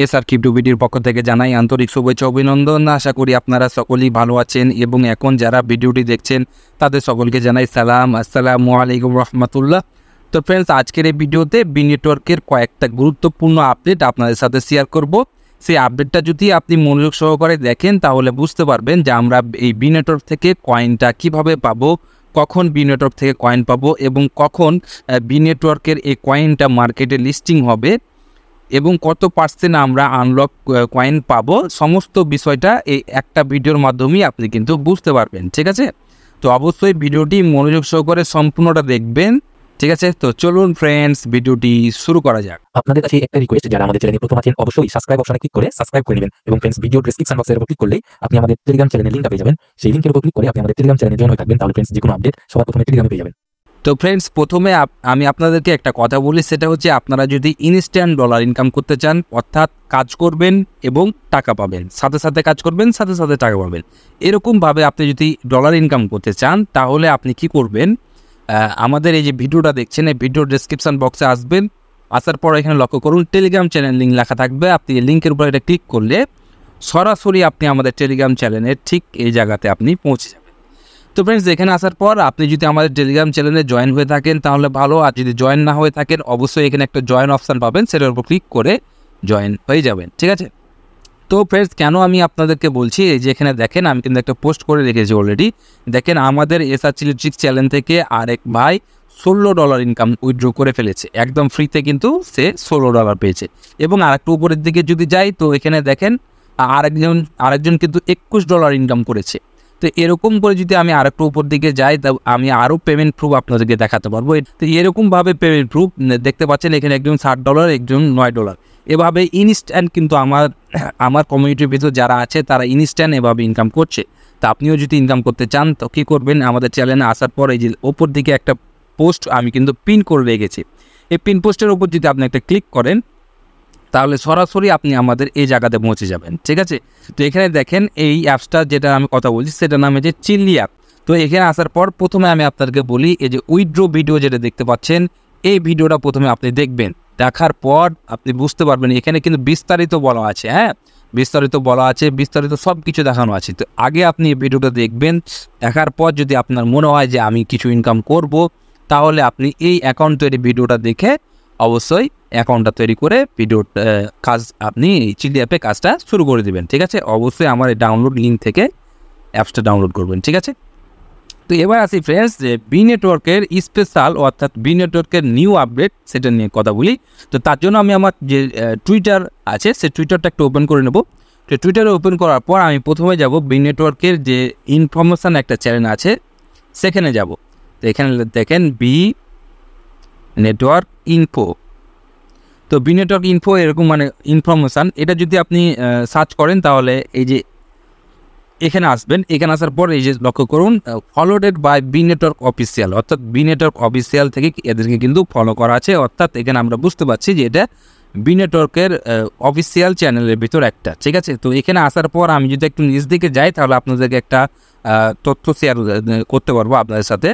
SR crypto ভিডিওর পক্ষ থেকে জানাই আন্তরিক শুভেচ্ছা অভিনন্দন। আশা করি আপনারা সকলেই ভালো আছেন এবং এখন যারা ভিডিওটি দেখছেন তাদের সকলকে জানাই সালাম, আসসালামু আলাইকুম রহমতুল্লাহ। তো ফ্রেন্ডস, আজকের এই ভিডিওতে বি নেটওয়ার্কের কয়েকটা গুরুত্বপূর্ণ আপডেট আপনাদের সাথে শেয়ার করব। সেই আপডেটটা যদি আপনি মনোযোগ সহকারে দেখেন তাহলে বুঝতে পারবেন যে আমরা এই বি নেটওয়ার্ক থেকে কয়েনটা কিভাবে পাবো, কখন বি নেটওয়ার্ক থেকে কয়েন পাবো এবং কখন বি নেটওয়ার্কের এই কয়েনটা মার্কেটে লিস্টিং হবে এবং কত পার্সেন্ট আমরা আনলক কয়েন পাবো। সমস্ত বিষয়টা এই একটা ভিডিওর মাধ্যমেই আপনি কিন্তু বুঝতে পারবেন, ঠিক আছে? তো অবশ্যই ভিডিওটি মনোযোগ সহকারে সম্পূর্ণটা দেখবেন, ঠিক আছে? তো চলুন ফ্রেন্ডস, ভিডিওটি শুরু করা যাক। আপনাদের কাছে একটা রিকোয়েস্ট, যারা আমাদের চ্যানেলে প্রথম আছেন অবশ্যই সাবস্ক্রাইব অপশনে ক্লিক করে সাবস্ক্রাইব করে নেবেন এবং ফ্রেন্ডস ভিডিও ডেসক্রিপশন বক্সের উপর ক্লিক করলে আপনি আমাদের টেলিগ্রাম চ্যানেলের লিংকটা পেয়ে যাবেন। সেই লিংকের উপর ক্লিক করে আপনি আমাদের টেলিগ্রাম চ্যানেলে জয়েন হয়ে থাকবেন, তাহলে ফ্রেন্ডস যে কোনো আপডেট সবার প্রথমে টেলিগ্রামে পেয়ে যাবেন। তো ফ্রেন্ডস, প্রথমে আমি আপনাদেরকে একটা কথা বলি, সেটা হচ্ছে আপনারা যদি ইনস্ট্যান্ট ডলার ইনকাম করতে চান, অর্থাৎ কাজ করবেন এবং টাকা পাবেন, সাথে সাথে কাজ করবেন, সাথে সাথে টাকা পাবেন, এরকমভাবে আপনি যদি ডলার ইনকাম করতে চান তাহলে আপনি কি করবেন, আমাদের এই যে ভিডিওটা দেখছেন এই ভিডিওর ডেসক্রিপশন বক্সে আসবেন। আসার পর এখানে লক্ষ্য করুন টেলিগ্রাম চ্যানেল লিঙ্ক লেখা থাকবে। আপনি এই লিঙ্কের উপর এটা ক্লিক করলে সরাসরি আপনি আমাদের টেলিগ্রাম চ্যানেলের ঠিক এই জায়গাতে আপনি পৌঁছে যাবেন। তো ফ্রেন্ডস, এখানে আসার পর আপনি যদি আমাদের টেলিগ্রাম চ্যানেলে জয়েন হয়ে থাকেন তাহলে ভালো, আর যদি জয়েন না হয়ে থাকেন অবশ্যই এখানে একটা জয়েন অপশান পাবেন, সেটার উপর ক্লিক করে জয়েন হয়ে যাবেন, ঠিক আছে? তো ফ্রেন্ডস, কেন আমি আপনাদেরকে বলছি, এই যে এখানে দেখেন আমি কিন্তু একটা পোস্ট করে রেখেছি অলরেডি। দেখেন আমাদের এসআর চিলিট্রিক্স চ্যানেল থেকে আরেক ভাই $16 ইনকাম উইথড্র করে ফেলেছে, একদম ফ্রিতে কিন্তু সে $16 পেয়েছে। এবং আরেকটু উপরের দিকে যদি যাই তো এখানে দেখেন আরেকজন কিন্তু $21 ইনকাম করেছে। তো এরকম করে যদি আমি আরেকটু উপর দিকে যাই তা আমি আরও পেমেন্ট প্রুফ আপনাদেরকে দেখাতে পারবো। তো এরকমভাবে পেমেন্ট প্রুফ দেখতে পাচ্ছেন, এখানে একজন $60, একজন $9। এভাবে ইনস্ট্যান্ট কিন্তু আমার কমিউনিটির ভিতর যারা আছে তারা ইনস্ট্যান্ট এভাবে ইনকাম করছে। তো আপনিও যদি ইনকাম করতে চান তো কী করবেন, আমাদের চ্যানেলে আসার পর এই যে ওপর দিকে একটা পোস্ট আমি কিন্তু পিন করে রেখেছি, এই পিন পোস্টের উপর যদি আপনি একটা ক্লিক করেন তাহলে সরাসরি আপনি আমাদের এই জায়গাতে পৌঁছে যাবেন, ঠিক আছে? তো এখানে দেখেন এই অ্যাপসটা যেটা আমি কথা বলছি সেটার নাম হচ্ছে চিলি অ্যাপ। তো এখানে আসার পর প্রথমে আমি আপনাদেরকে বলি, এই যে উইথড্র ভিডিও যেটা দেখতে পাচ্ছেন এই ভিডিওটা প্রথমে আপনি দেখবেন। দেখার পর আপনি বুঝতে পারবেন এখানে কিন্তু বিস্তারিত বলা আছে, হ্যাঁ বিস্তারিত সব কিছু দেখানো আছে। তো আগে আপনি এই ভিডিওটা দেখবেন, দেখার পর যদি আপনার মনে হয় যে আমি কিছু ইনকাম করব তাহলে আপনি এই অ্যাকাউন্ট তৈরি ভিডিওটা দেখে অবশ্যই অ্যাকাউন্টটা তৈরি করে ভিডিওর কাজ আপনি এই চিলি অ্যাপে কাজটা শুরু করে দেবেন, ঠিক আছে? অবশ্যই আমার এই ডাউনলোড লিঙ্ক থেকে অ্যাপসটা ডাউনলোড করবেন, ঠিক আছে? তো এবার আসি ফ্রেন্ডস, যে বি নেটওয়ার্কের স্পেশাল অর্থাৎ বি নেটওয়ার্কের নিউ আপডেট সেটা নিয়ে কথা বলি। তো তার জন্য আমি আমার যে টুইটার আছে সেই টুইটারটা একটু ওপেন করে নেব। তো টুইটারে ওপেন করার পর আমি প্রথমে যাব বি নেটওয়ার্কের যে ইনফরমেশান একটা চ্যানেল আছে সেখানে যাব। তো এখানে দেখেন বি নেটওয়ার্ক ইনফো। তো বি নেটওয়ার্ক ইনফো এরকম মানে ইনফরমেশান, এটা যদি আপনি সার্চ করেন তাহলে এই যে এখানে আসবেন। এখানে আসার পর এই যে লক্ষ্য করুন followed by B network official, অর্থাৎ বি নেটওয়ার্ক অফিসিয়াল থেকে এদেরকে কিন্তু ফলো করা আছে। অর্থাৎ এখানে আমরা বুঝতে পারছি যে এটা বি নেটওয়ার্কের অফিসিয়াল চ্যানেলের ভিতর একটা, ঠিক আছে? তো এখানে আসার পর আমি যদি একটু নিচ দিকে যাই তাহলে আপনাদেরকে একটা তথ্য শেয়ার করতে পারবো আপনাদের সাথে।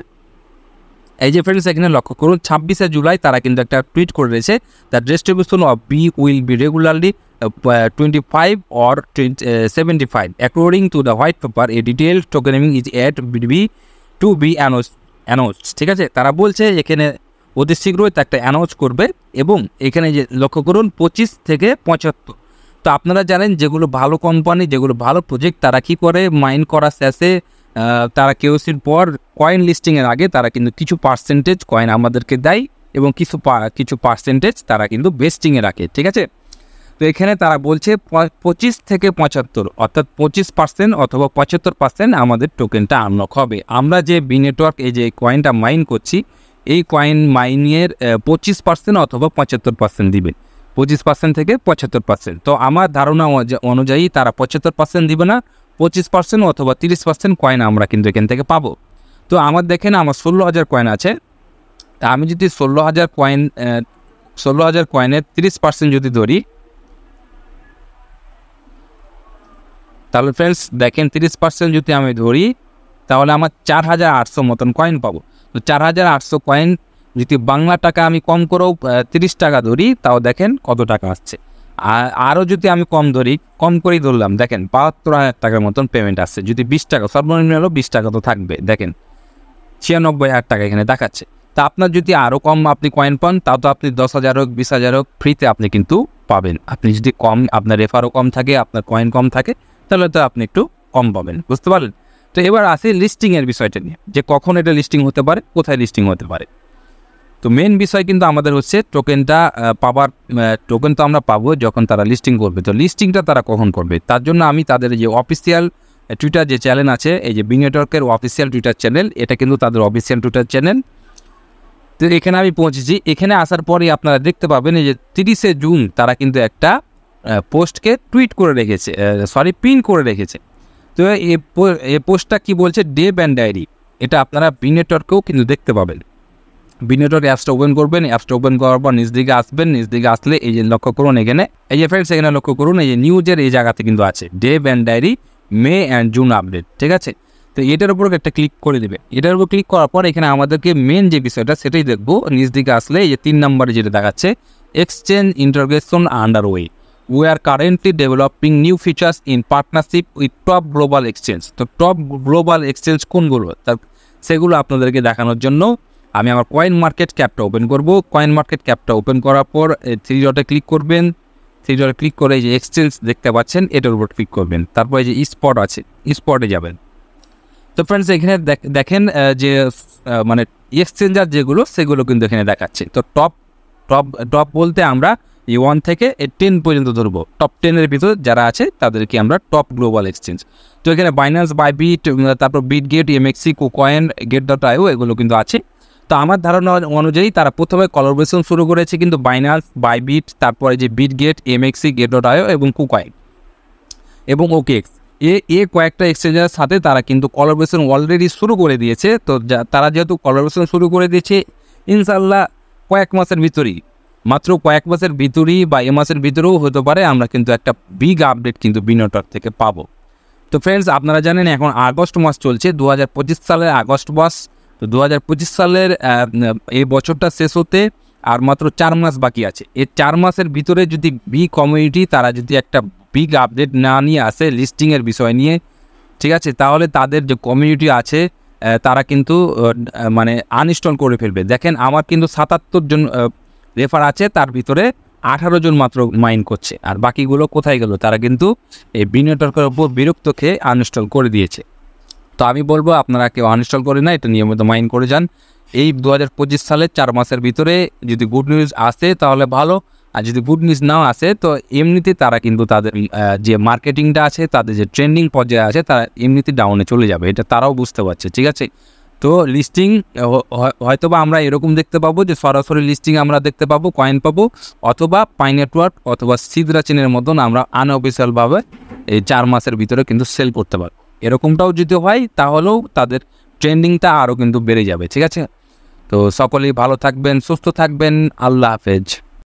এই যে ফ্রেন্ডস, এখানে লক্ষ্য করুন 26শে জুলাই তারা কিন্তু একটা টুইট করে রয়েছে, the distribution of B will be regularly 25 or 75 according to the white paper. A detailed tokening is yet to be announced, ঠিক আছে? তারা বলছে এখানে অতি শীঘ্রই তা একটা অ্যানাউন্স করবে। এবং এখানে যে লক্ষ্য করুন 25 থেকে 75। তো আপনারা জানেন যেগুলো ভালো কোম্পানি, যেগুলো ভালো প্রজেক্ট, তারা কি করে মাইন করা শেষে তারা কেওসির পর কয়েন লিস্টিংয়ের আগে তারা কিন্তু কিছু পার্সেন্টেজ কয়েন আমাদেরকে দেয় এবং কিছু পার্সেন্টেজ তারা কিন্তু বেস্টিংয়ে রাখে, ঠিক আছে? তো এখানে তারা বলছে 25 থেকে 75 অর্থাৎ 25% অথবা 75% আমাদের টোকেনটা আনলক হবে। আমরা যে বি নেটওয়ার্ক এই যে কয়েনটা মাইন করছি এই কয়েন মাইনের 25% অথবা 75% দিবে, 25% থেকে 75%। তো আমার ধারণা অনুযায়ী তারা 75% দিবে না, 25% অথবা 30% কয়েন আমরা কিন্তু এখান থেকে পাবো। তো আমার দেখেন আমার 16,000 কয়েন আছে। তা আমি যদি 16,000 কয়েনের 30% যদি ধরি তাহলে ফ্রেন্ডস দেখেন 30% যদি আমি ধরি তাহলে আমার 4,800 মতন কয়েন পাবো। তো 4,800 কয়েন যদি বাংলা টাকা আমি কম করেও 30 টাকা ধরি তাও দেখেন কত টাকা আসছে। আরও যদি আমি কম ধরি, কম করেই ধরলাম, দেখেন ৭২,০০০ টাকার মতন পেমেন্ট আসছে। যদি 20 টাকা সর্বনিম্ন হলো 20 টাকা তো থাকবে, দেখেন ৯৬,০০০ টাকা এখানে দেখাচ্ছে। তা আপনার যদি আরও কম আপনি কয়েন পান, তাও তো আপনি 10,০০০ হোক 20,০০০ হোক ফ্রিতে আপনি কিন্তু পাবেন। আপনি যদি কম, আপনার রেফারও কম থাকে, আপনার কয়েন কম থাকে, তাহলে তো আপনি একটু কম পাবেন, বুঝতে পারলেন? তো এবার আসি লিস্টিংয়ের বিষয়টা নিয়ে, যে কখন এটা লিস্টিং হতে পারে, কোথায় লিস্টিং হতে পারে। তো মেন বিষয় কিন্তু আমাদের হচ্ছে টোকেনটা পাওয়ার। টোকেন তো আমরা পাবো যখন তারা লিস্টিং করবে। তো লিস্টিংটা তারা কখন করবে, তার জন্য আমি তাদের যে অফিসিয়াল টুইটার যে চ্যানেল আছে, এই যে বি নেটওয়ার্কের অফিসিয়াল টুইটার চ্যানেল, এটা কিন্তু তাদের অফিসিয়াল টুইটার চ্যানেল। তো এখানে আমি পৌঁছেছি। এখানে আসার পরে আপনারা দেখতে পাবেন এই যে 30শে জুন তারা কিন্তু একটা পোস্টকে টুইট করে রেখেছে, পিন করে রেখেছে। তো এই পোস্টটা কি বলছে, ডে ব্যান্ড ডায়েরি। এটা আপনারা বি নেটওয়ার্কেও কিন্তু দেখতে পাবেন। বি নেটওয়ার্ক অ্যাপসটা ওপেন করবেন, অ্যাপসটা ওপেন করার পর নিচ দিকে আসবেন। নিচ দিকে আসলে এই যে লক্ষ্য করুন, এখানে এই যে ফ্রেন্ডস, এখানে লক্ষ্য করুন এই যে নিউজের এই জায়গাতে কিন্তু আছে day band diary May and June update, ঠিক আছে? তো এটার উপর একটা ক্লিক করে দেবে। এটার উপর ক্লিক করার পর এখানে আমাদেরকে মেন যে বিষয়টা সেটাই দেখবো। নিচ দিকে আসলে এই যে 3 নম্বরে যেটা দেখাচ্ছে, exchange integration underway, we are currently developing new features in partnership with top global exchange. তো টপ গ্লোবাল এক্সচেঞ্জ কোনগুলো, সেগুলো আপনাদেরকে দেখানোর জন্য আমি আমার কয়েন মার্কেট ক্যাপটা ওপেন করব। কয়েন মার্কেট ক্যাপটা ওপেন করার পর 3 ডটে ক্লিক করবেন। 3 ডটে ক্লিক করে এই যে এক্সচেঞ্জ দেখতে পাচ্ছেন, এটার উপর ক্লিক করবেন। তারপর এই যে স্পট আছে, স্পটে যাবেন। তো ফ্রেন্ডস এখানে দেখেন যে মানে এক্সচেঞ্জার যেগুলো, সেগুলো কিন্তু এখানে দেখাচ্ছে। তো টপ বলতে আমরা 1 থেকে 10 পর্যন্ত ধরবো। টপ 10-এর ভিতর যারা আছে তাদেরকে আমরা টপ গ্লোবাল এক্সচেঞ্জ। তো এখানে বাইন্যান্স, বাইবিট, তারপর বিটগেট, এমএক্সি, কুকয়েন, গেট.আইও এগুলো কিন্তু আছে। তো আমার ধারণা অনুযায়ী তারা প্রথমে কোলাবোরেশন শুরু করেছে কিন্তু বাইন্যান্স, বাইবিট, তারপরে যে বিটগেট, এমএক্সি, গেট.আইও এবং কুকয়েন এবং ওকেএক্স, কয়েকটা এক্সচেঞ্জের সাথে তারা কিন্তু কোলাবোরেশন অলরেডি শুরু করে দিয়েছে। তো তারা যেহেতু কোলাবোরেশন শুরু করে দিয়েছে, ইনশাল্লাহ কয়েক মাসের ভিতরেই, মাত্র কয়েক মাসের ভিতরেই বা এ মাসের ভিতরেও হতে পারে আমরা কিন্তু একটা বিগ আপডেট কিন্তু বি নেটওয়ার্ক থেকে পাবো। তো ফ্রেন্ডস আপনারা জানেন এখন আগস্ট মাস চলছে, 2025 সালের আগস্ট মাস। তো 2025 সালের এই বছরটা শেষ হতে আর মাত্র 4 মাস বাকি আছে। এই 4 মাসের ভিতরে যদি বি কমিউনিটি তারা যদি একটা বিগ আপডেট না নিয়ে আসে লিস্টিংয়ের বিষয় নিয়ে, ঠিক আছে, তাহলে তাদের যে কমিউনিটি আছে তারা কিন্তু মানে আনইনস্টল করে ফেলবে। দেখেন আমার কিন্তু 77 জন রেফার আছে, তার ভিতরে 18 জন মাত্র মাইন করছে, আর বাকিগুলো কোথায় গেল? তারা কিন্তু এই বি নেটওয়ার্কের উপর বিরক্ত খেয়ে আনইনস্টল করে দিয়েছে। তো আমি বলবো আপনারা কেউ আনইনস্টল করে না, এটা নিয়মিত মাইন করে যান। এই 2025 সালের 4 মাসের ভিতরে যদি গুড নিউজ আসে তাহলে ভালো, আর যদি গুড নিউজ নাও আসে তো এমনিতে তারা কিন্তু তাদের যে মার্কেটিংটা আছে, তাদের যে ট্রেন্ডিং পর্যায়ে আছে, তারা এমনিতে ডাউনে চলে যাবে, এটা তারাও বুঝতে পারছে, ঠিক আছে? তো লিস্টিং হয়তোবা আমরা এরকম দেখতে পাবো যে সরাসরি লিস্টিং আমরা দেখতে পাবো, কয়েন পাবো, অথবা পাই নেটওয়ার্ক অথবা সিদ্রা চেনের মতন আমরা আনঅফিসিয়ালভাবে এই 4 মাসের ভিতরে কিন্তু সেল করতে পারবো। এরকমটাও যদি হয় তাহলেও তাদের ট্রেন্ডিংটা আরও কিন্তু বেড়ে যাবে, ঠিক আছে? তো সকলেই ভালো থাকবেন, সুস্থ থাকবেন, আল্লাহ হাফেজ।